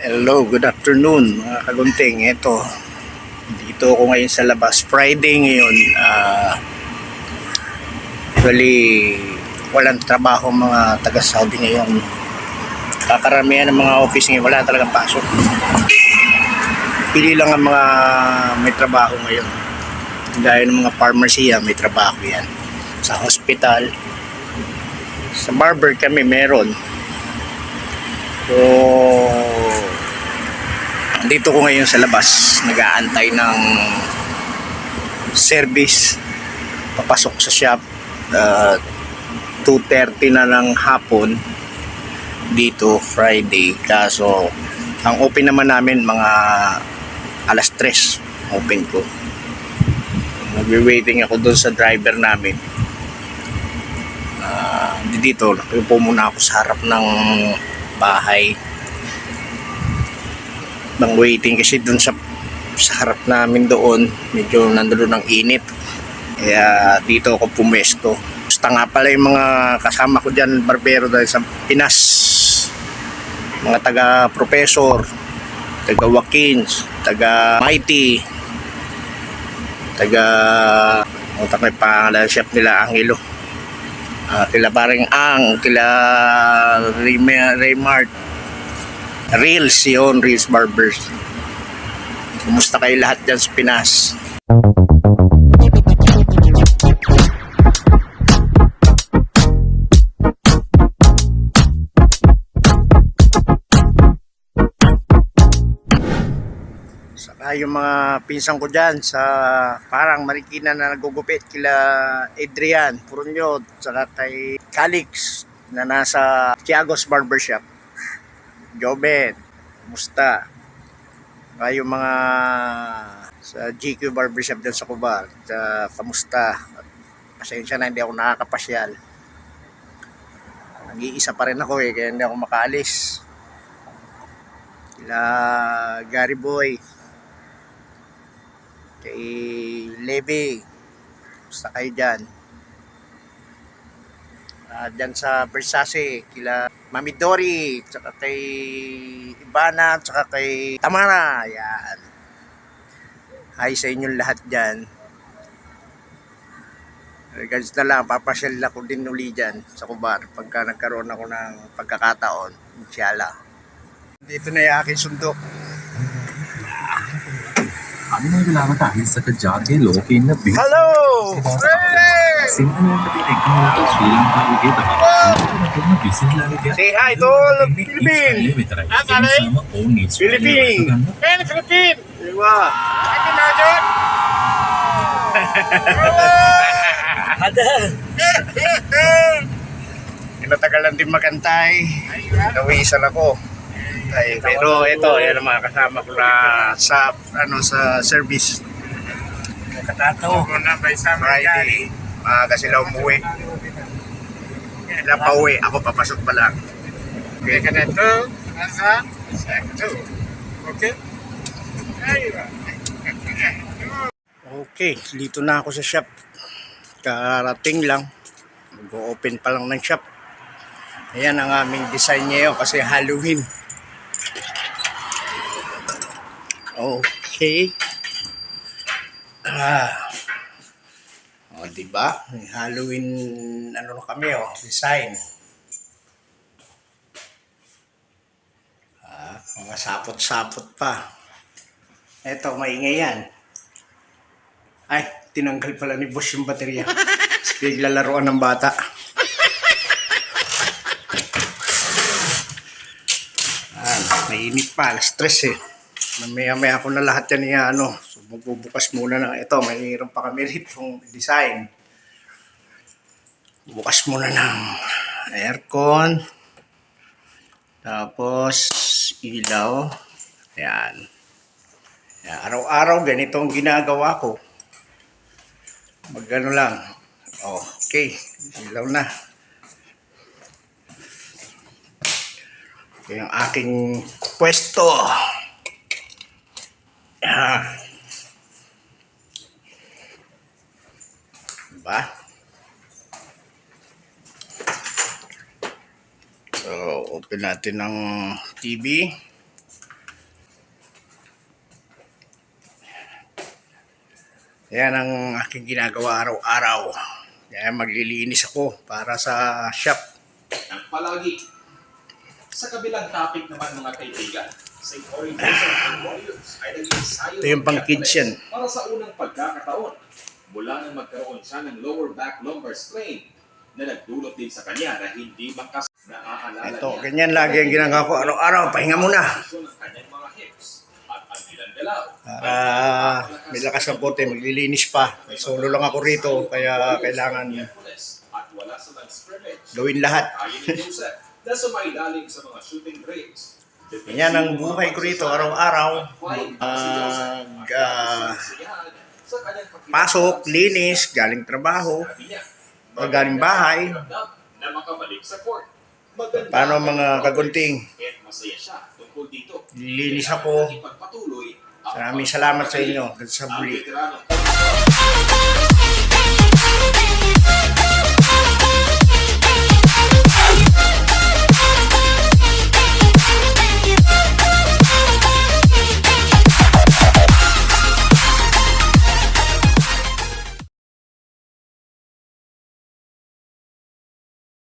Hello, good afternoon mga kagunting. Dito ako ngayon sa labas. Friday ngayon. Actually, walang trabaho mga taga-Saudi ngayon. Kakaramihan ng mga office ngayon, wala talagang pasok. Pili lang ang mga may trabaho ngayon. Gaya ng mga pharmacy, may trabaho yan. Sa hospital. Sa barber kami meron. So, dito ko ngayon sa labas, nag-aantay ng service papasok sa shop. 2:30 na ng hapon dito Friday, kaso ang open naman namin mga alas 3 open ko. Nagwi-waiting ako doon sa driver namin. Dito po muna ako sa harap ng bahay bang waiting kasi dun sa harap namin doon medyo nandoon ng init, kaya dito ako pumesto. Basta nga pala yung mga kasama ko dyan barbero dahil sa Pinas, mga taga Professor, taga Wakins, taga Mighty, taga may pangalan chef nila Angelo, kila Baring Ang, kila Raymart, Reels yun, Reels Barbers. Kumusta kayo lahat dyan sa Pinas? Saka yung mga pinsang ko dyan sa parang Marikina na nagugupit, kila Adrian Purunyod, saka kay Calix na nasa Tiagos Barbershop. Jobet, kumusta? Yung mga sa GQ Barbershop dyan sa Cubao, kamusta? Pasensya na, hindi ako nakakapasyal. Nag-iisa pa rin ako kaya hindi ako makaalis. Kila Gary Boy, kay Levy, kumusta kayo dyan? Dyan sa Versace, kila Mami Dory, tsaka kay Ivana, tsaka kay Tamara. Yan. Hi sa inyong lahat dyan. Regards na lang, papasyal ako din uli dyan sa Cubao pagka nagkaroon ako ng pagkakataon. Inshallah. Dito na yung aking sundo. Hello! Say hi to all of Philippines! Philippines! Philippines! Diba? Inatagalan din magantay. Nawisan ako. Pero ito, yan ang mga kasama ko na sa service. Katato Friday. Maaga sila umuwi. Sila pa uwi, ako papasok pa lang. Okay ka na ito? Okay? Okay, dito na ako sa shop. Karating lang. Mag-open pa lang ng shop. Ayan ang aming design ngayon kasi Halloween. Okay. Diba? Halloween ano kami design. Mga sapot-sapot pa. Eto, maingay yan. Ay, tinanggal pala ni boss yung baterya. Naglalaroan ng bata. Mainit pa, alas 3 Mamaya-maya ako na lahat yan So, magbubukas muna na ito. Mayroon pa kami ritong design. Bukas muna ng aircon. Tapos, ilaw. Ayan. Araw-araw, ganito ang ginagawa ko. Magano lang. Okay. Ilaw na. Yung aking pwesto. Diba? So, open natin ng TV. Yan ang aking ginagawa araw-araw. Kaya maglilinis ako para sa shop. Ng palagi. Sa kabilang topic naman mga kaibigan, St. Orientation and Warriors ay nag-ensayo Ito yung pang kids yan. para sa unang pagkakataon mula nang magkaroon siya ng lower back lumbar strain na nagdulot din sa kanya na hindi makas naaalala Ito, niya. ganyan lagi ang ginagawa ko araw-araw. Pahinga muna. Ng kanyang mga hips at ang ilang galaw. Para may lakas ng konti, maglilinis pa. Solo lang ako rito, kaya kailangan At wala sa scrimmage. gawin lahat. Kaya ni Joseph na sumailalim sa mga shooting range. Ganyan ang buhay ko rito araw-araw. Pasok, linis, galing trabaho, galing bahay. Na makabalik sa court. Paano mga kagunting? At masaya siya tungkol dito. Lilinis ako. Ipagpatuloy ang Maraming salamat sa inyo. Sa ang muli. veterano.